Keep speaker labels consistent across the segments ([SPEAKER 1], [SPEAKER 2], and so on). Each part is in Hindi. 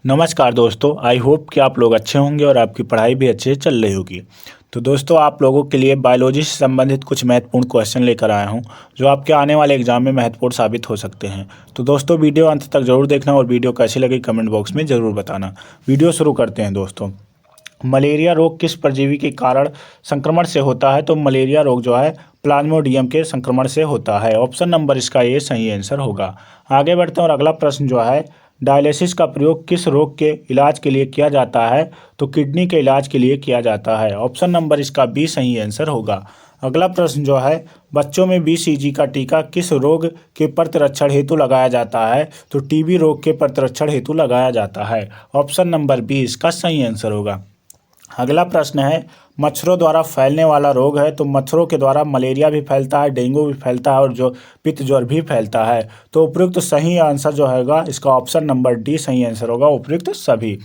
[SPEAKER 1] नमस्कार दोस्तों, आई होप कि आप लोग अच्छे होंगे और आपकी पढ़ाई भी अच्छे से चल रही होगी। तो दोस्तों, आप लोगों के लिए बायोलॉजी से संबंधित कुछ महत्वपूर्ण क्वेश्चन लेकर आया हूं, जो आपके आने वाले एग्जाम में महत्वपूर्ण साबित हो सकते हैं। तो दोस्तों, वीडियो अंत तक जरूर देखना और वीडियो कैसी लगी कमेंट बॉक्स में ज़रूर बताना। वीडियो शुरू करते हैं दोस्तों। मलेरिया रोग किस परजीवी के कारण संक्रमण से होता है? तो मलेरिया रोग जो है प्लाज्मोडियम के संक्रमण से होता है। ऑप्शन नंबर इसका ए सही आंसर होगा। आगे बढ़ते हैं और अगला प्रश्न जो है, डायलिसिस का प्रयोग किस रोग के इलाज के लिए किया जाता है? तो किडनी के इलाज के लिए किया जाता है। ऑप्शन नंबर इसका बी सही आंसर होगा। अगला प्रश्न जो है, बच्चों में बीसीजी का टीका किस रोग के प्रतिरक्षण हेतु लगाया जाता है? तो टीबी रोग के प्रतिरक्षण हेतु लगाया जाता है। ऑप्शन नंबर बी इसका सही आंसर होगा। अगला प्रश्न है, मच्छरों द्वारा फैलने वाला रोग है, तो मच्छरों के द्वारा मलेरिया भी फैलता है, डेंगू भी फैलता है और जो पित्त ज्वर भी फैलता है। तो उपयुक्त सही आंसर जो होगा इसका ऑप्शन नंबर डी सही आंसर होगा, उपयुक्त सभी।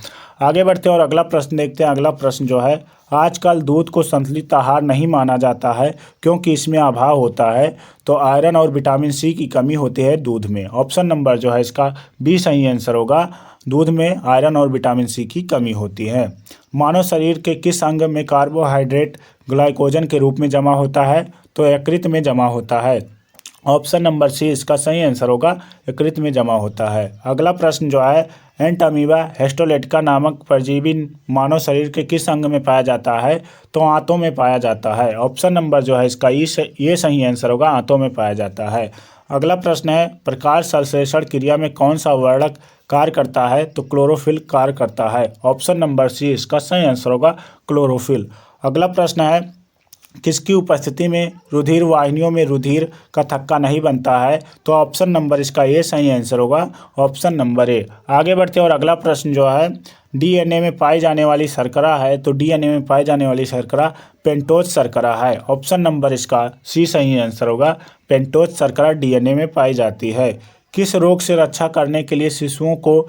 [SPEAKER 1] आगे बढ़ते हैं और अगला प्रश्न देखते हैं। अगला प्रश्न जो है, आजकल दूध को संतुलित आहार नहीं माना जाता है क्योंकि इसमें अभाव होता है? तो आयरन और विटामिन सी की कमी होती है दूध में। ऑप्शन नंबर जो है इसका बी सही आंसर होगा। दूध में आयरन और विटामिन सी की कमी होती है। मानव शरीर के किस अंग में कार्बोहाइड्रेट ग्लाइकोजन के रूप में जमा होता है? तो यकृत में जमा होता है। ऑप्शन नंबर सी इसका सही आंसर होगा, यकृत में जमा होता है। अगला प्रश्न जो है, एंटामीबा हिस्टोलेटिका नामक परजीवी मानव शरीर के किस अंग में पाया जाता है? तो आंतों में पाया जाता है। ऑप्शन नंबर जो है इसका ये सही आंसर होगा, आंतों में पाया जाता है। अगला प्रश्न है, प्रकाश संश्लेषण क्रिया में कौन सा वर्णक कार्य करता है? तो क्लोरोफिल कार्य करता है। ऑप्शन नंबर सी इसका सही आंसर होगा, क्लोरोफिल। अगला प्रश्न है, किसकी उपस्थिति में रुधिर वाहिनियों में रुधिर का थक्का नहीं बनता है? तो ऑप्शन नंबर इसका ए सही आंसर होगा, ऑप्शन नंबर ए। आगे बढ़ते हैं और अगला प्रश्न जो है, डीएनए में पाई जाने वाली शर्करा है, तो डीएनए में पाई जाने वाली शर्करा पेंटोज शर्करा है। ऑप्शन नंबर इसका सी सही आंसर होगा, पेंटोज शर्करा डीएनए में पाई जाती है। किस रोग से रक्षा करने के लिए शिशुओं को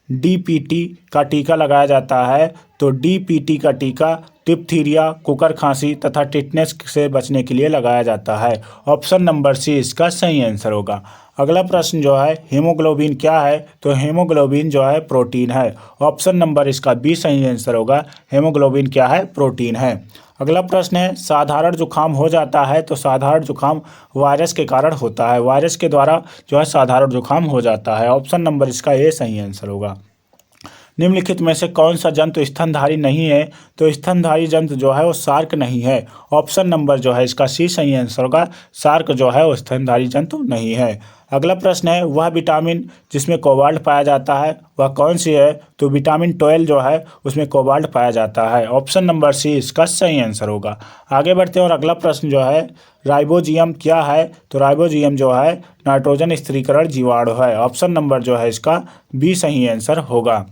[SPEAKER 1] डीपीटी का टीका लगाया जाता है? तो डीपीटी का टीका डिप्थीरिया, कुकर खांसी तथा टिटनेस से बचने के लिए लगाया जाता है। ऑप्शन नंबर सी इसका सही आंसर होगा। अगला प्रश्न जो है, हीमोग्लोबिन क्या है? तो हीमोग्लोबिन जो है प्रोटीन है। ऑप्शन नंबर इसका बी सही आंसर होगा, हीमोग्लोबिन क्या है? प्रोटीन है। अगला प्रश्न है, साधारण जुकाम हो जाता है, तो साधारण जुकाम वायरस के कारण होता है। वायरस के द्वारा जो है साधारण जुकाम हो जाता है। ऑप्शन नंबर इसका ए सही आंसर होगा। निम्नलिखित में से कौन सा जंतु स्तनधारी नहीं है? तो स्तनधारी जंतु जो है वो शार्क नहीं है। ऑप्शन नंबर जो है इसका सी सही आंसर होगा, शार्क जो है वो स्तनधारी जंतु नहीं है। अगला प्रश्न है, वह विटामिन जिसमें कोबाल्ट पाया जाता है वह कौन सी है? तो विटामिन 12 जो है उसमें कोबाल्ट पाया जाता है। ऑप्शन नंबर सी इसका सही आंसर होगा। आगे बढ़ते हैं और अगला प्रश्न जो है, राइबोजियम क्या है? तो राइबोजियम जो है नाइट्रोजन स्थिरीकरण जीवाणु है। ऑप्शन नंबर जो है इसका बी सही आंसर होगा।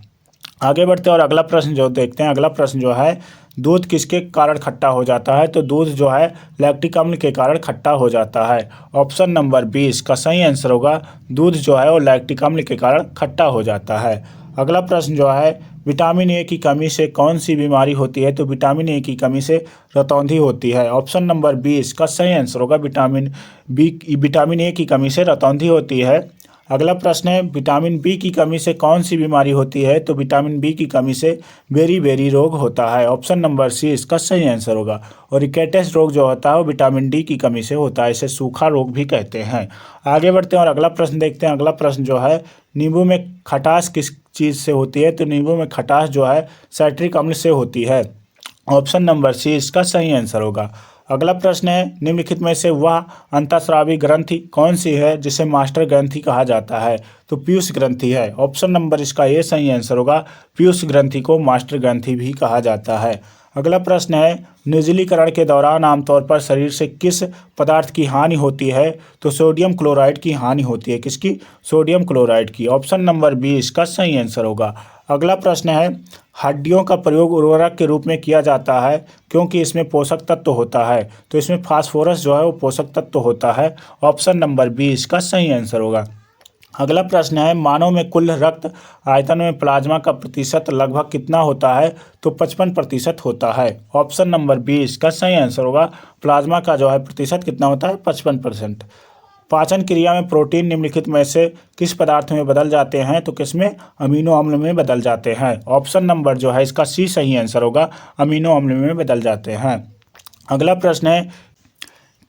[SPEAKER 1] आगे बढ़ते हैं और अगला प्रश्न जो देखते हैं। अगला प्रश्न जो है, दूध किसके कारण खट्टा हो जाता है? तो दूध जो है लैक्टिक अम्ल के कारण खट्टा हो जाता है। ऑप्शन नंबर 20 का सही आंसर होगा, दूध जो है वो लैक्टिक अम्ल के कारण खट्टा हो जाता है। अगला प्रश्न जो है, विटामिन ए की कमी से कौन सी बीमारी होती है? तो विटामिन ए की कमी से रतौंधी होती है। ऑप्शन नंबर 20 का सही आंसर होगा, विटामिन ए की कमी से रतौंधी होती है। अगला प्रश्न है, विटामिन बी की कमी से कौन सी बीमारी होती है? तो विटामिन बी की कमी से बेरी रोग होता है। ऑप्शन नंबर सी इसका सही आंसर होगा। और रिकेटस रोग जो होता है वो विटामिन डी की कमी से होता है, इसे सूखा रोग भी कहते हैं। आगे बढ़ते हैं और अगला प्रश्न देखते हैं। अगला प्रश्न जो है, नींबू में खटास किस चीज़ से होती है? तो नींबू में खटास जो है साइट्रिक अम्ल से होती है। ऑप्शन नंबर सी इसका सही आंसर होगा। अगला प्रश्न है, निम्नलिखित में से वह अंतःस्रावी ग्रंथि कौन सी है जिसे मास्टर ग्रंथि कहा जाता है? तो पीयूष ग्रंथि है। ऑप्शन नंबर इसका ये सही आंसर होगा, पीयूष ग्रंथि को मास्टर ग्रंथि भी कहा जाता है। अगला प्रश्न है, निर्जलीकरण के दौरान आमतौर पर शरीर से किस पदार्थ की हानि होती है? तो सोडियम क्लोराइड की हानि होती है। किसकी? सोडियम क्लोराइड की। ऑप्शन नंबर बी इसका सही आंसर होगा। अगला प्रश्न है, हड्डियों का प्रयोग उर्वरक के रूप में किया जाता है क्योंकि इसमें पोषक तत्व होता है। तो इसमें फास्फोरस जो है वो पोषक तत्व होता है। ऑप्शन नंबर बी इसका सही आंसर होगा। अगला प्रश्न है, मानव में कुल रक्त आयतन में प्लाज्मा का प्रतिशत लगभग कितना होता है? तो 55% होता है। ऑप्शन नंबर बी इसका सही आंसर होगा, प्लाज्मा का जो है प्रतिशत कितना होता है? 55%। पाचन क्रिया में प्रोटीन निम्नलिखित में से किस पदार्थ में बदल जाते हैं, तो किसमें, अमीनो अम्ल में बदल जाते हैं। ऑप्शन नंबर जो है इसका सी सही आंसर होगा, अमीनो अम्ल में बदल जाते हैं। अगला प्रश्न है,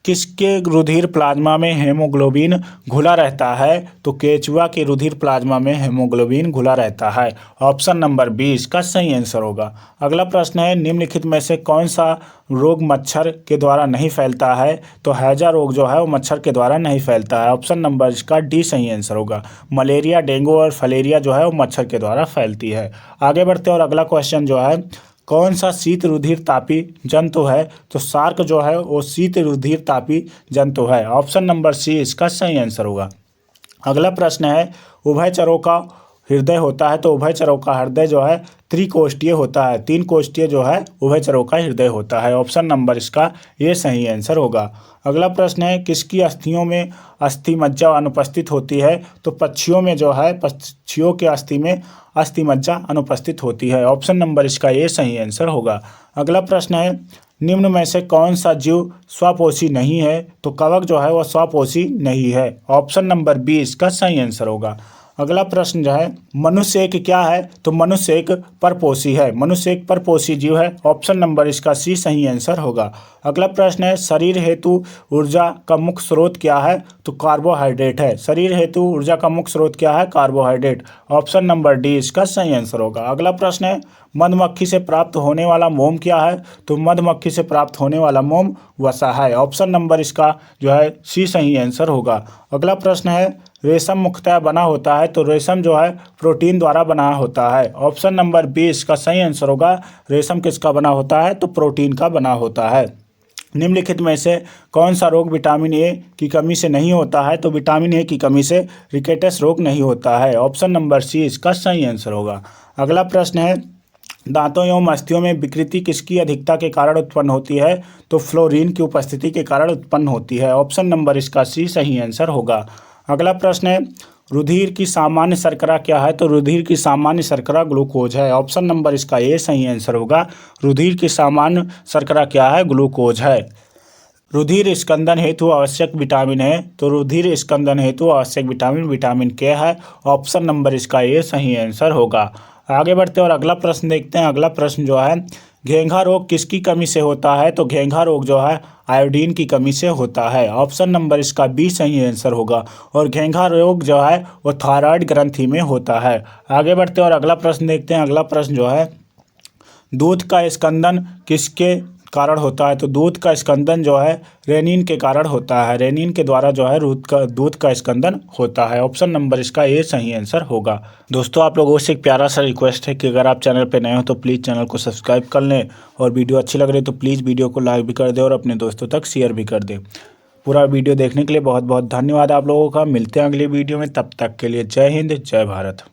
[SPEAKER 1] किसके रुधिर प्लाज्मा में हेमोग्लोबिन घुला रहता है, तो केचुआ के रुधिर प्लाज्मा में हेमोग्लोबिन घुला रहता है। ऑप्शन नंबर 20 का सही आंसर होगा। अगला प्रश्न है, निम्नलिखित में से कौन सा रोग मच्छर के द्वारा नहीं फैलता है, तो हैजा रोग जो है वो मच्छर के द्वारा नहीं फैलता है। ऑप्शन नंबर इसका डी सही आंसर होगा। मलेरिया, डेंगू और फलेरिया जो है वो मच्छर के द्वारा फैलती है। आगे बढ़ते और अगला क्वेश्चन जो है, कौन सा शीत रुधिर तापी जंतु है, तो शार्क जो है वो शीत रुधिर तापी जंतु है। ऑप्शन नंबर सी इसका सही आंसर होगा। अगला प्रश्न है, उभयचरों का हृदय होता है, तो उभयचरों का हृदय जो है त्रिकोष्ठीय होता है, 3 कोष्ठीय जो है उभयचरों का हृदय होता है। ऑप्शन नंबर इसका ये सही आंसर होगा। अगला प्रश्न है, किसकी अस्थियों में अस्थि मज्जा अनुपस्थित होती है, तो पक्षियों में जो है पक्षियों के अस्थि में अस्थि मज्जा अनुपस्थित होती है। ऑप्शन नंबर इसका ये सही आंसर होगा। अगला प्रश्न है, निम्न में से कौन सा जीव स्वपोषी नहीं है, तो कवक जो है वह स्वपोषी नहीं है। ऑप्शन नंबर 20 का सही आंसर होगा। अगला प्रश्न जो है, मनुष्य एक क्या है, तो मनुष्य एक परपोषी है, मनुष्य एक परपोषी जीव है। ऑप्शन नंबर इसका सी सही आंसर होगा। अगला प्रश्न है, शरीर हेतु ऊर्जा का मुख्य स्रोत क्या है, तो कार्बोहाइड्रेट है। शरीर हेतु ऊर्जा का मुख्य स्रोत क्या है, कार्बोहाइड्रेट। ऑप्शन नंबर डी इसका सही आंसर होगा। अगला प्रश्न है, मधुमक्खी से प्राप्त होने वाला मोम क्या है, तो मधुमक्खी से प्राप्त होने वाला मोम वसा है। ऑप्शन नंबर इसका जो है सी सही आंसर होगा। अगला प्रश्न है, रेशम मुख्यतः बना होता है, तो रेशम जो है प्रोटीन द्वारा बना होता है। ऑप्शन नंबर 20 का सही आंसर होगा। रेशम किसका बना होता है, तो प्रोटीन का बना होता है। निम्नलिखित में से कौन सा रोग विटामिन ए की कमी से नहीं होता है, तो विटामिन ए की कमी से रिकेटस रोग नहीं होता है। ऑप्शन नंबर सी इसका सही आंसर होगा। अगला प्रश्न है, दांतों एवं अस्थियों में विकृति किसकी अधिकता के कारण उत्पन्न होती है, तो फ्लोरीन की उपस्थिति के कारण उत्पन्न होती है। ऑप्शन नंबर इसका सी सही आंसर होगा। अगला प्रश्न है, रुधिर की सामान्य शर्करा क्या है, तो रुधिर की सामान्य शर्करा ग्लूकोज है। ऑप्शन नंबर इसका ए सही आंसर होगा। रुधिर की सामान्य शर्करा क्या है, ग्लूकोज है। रुधिर स्कंदन हेतु आवश्यक विटामिन है, तो रुधिर स्कंदन हेतु आवश्यक विटामिन विटामिन के है। ऑप्शन नंबर इसका ए सही आंसर होगा। आगे बढ़ते और अगला प्रश्न देखते हैं। अगला प्रश्न जो है, घेंघा रोग किसकी कमी से होता है, तो घेंघा रोग जो है आयोडीन की कमी से होता है। ऑप्शन नंबर इसका बी सही आंसर होगा। और घेंघा रोग जो है वो थायराइड ग्रंथि में होता है। आगे बढ़ते और अगला प्रश्न देखते हैं। अगला प्रश्न जो है, दूध का स्कंदन किसके कारण होता है, तो दूध का स्कंदन जो है रेनिन के कारण होता है। रेनिन के द्वारा जो है दूध का स्कंदन होता है। ऑप्शन नंबर इसका ए सही आंसर होगा। दोस्तों, आप लोगों से एक प्यारा सा रिक्वेस्ट है कि अगर आप चैनल पे नए हो तो प्लीज़ चैनल को सब्सक्राइब कर लें, और वीडियो अच्छी लग रही है तो प्लीज़ वीडियो को लाइक भी कर दें और अपने दोस्तों तक शेयर भी कर दें। पूरा वीडियो देखने के लिए बहुत बहुत धन्यवाद आप लोगों का। मिलते हैं अगली वीडियो में, तब तक के लिए जय हिंद, जय भारत।